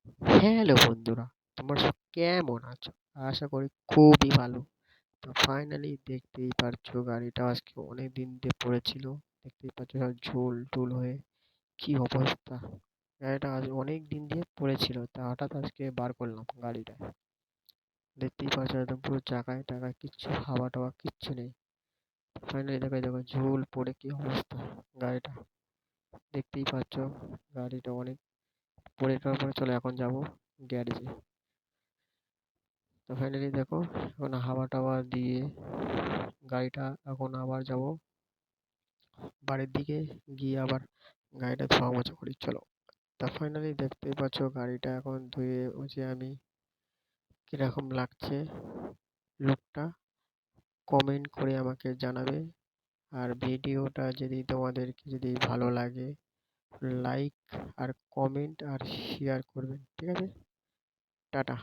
Hello বন্ধুরা, তোমরা সব কেমন আছো? আশা করি খুবই ভালো। তো ফাইনালি দেখতেই পারছো গাড়িটা আজকে অনেক দিন দিয়ে পড়েছিল। দেখতেই পাচ্ছ সব ঝুল-টুল হয়ে কি অবস্থা। গাড়িটা আজ অনেক দিন দিয়ে পড়েছিল, তা হঠাৎ আজকে বার করলাম গাড়িটা। দেখতেই পাচ্ছ একদম পুরো চাকায়-টাকায় কিচ্ছু হাওয়া-টাওয়া কিচ্ছু নেই। ফাইনালি দেখো ঝুল পড়ে কি অবস্থা গাড়িটা। দেখতেই পাচ্ছ গাড়িটা অনেক পড়ে যাওয়ার পরে চলো এখন যাবো গ্যারেজে। তো ফাইনালি দেখো এখন হাওয়া-টাওয়া দিয়ে গাড়িটা এখন আবার যাব বাড়ির দিকে, গিয়ে আবার গাড়িটা ধোয়া মোছা করি চলো। তা ফাইনালি দেখতেই পাচ্ছ গাড়িটা এখন ধুয়ে মুছে আমি কিরকম লাগছে লুকটা কমেন্ট করে আমাকে জানাবে। আর ভিডিওটা যদি তোমাদেরকে যদি ভালো লাগে লাইক আর কমেন্ট আর শেয়ার করবেন, ঠিক আছে? টাটা।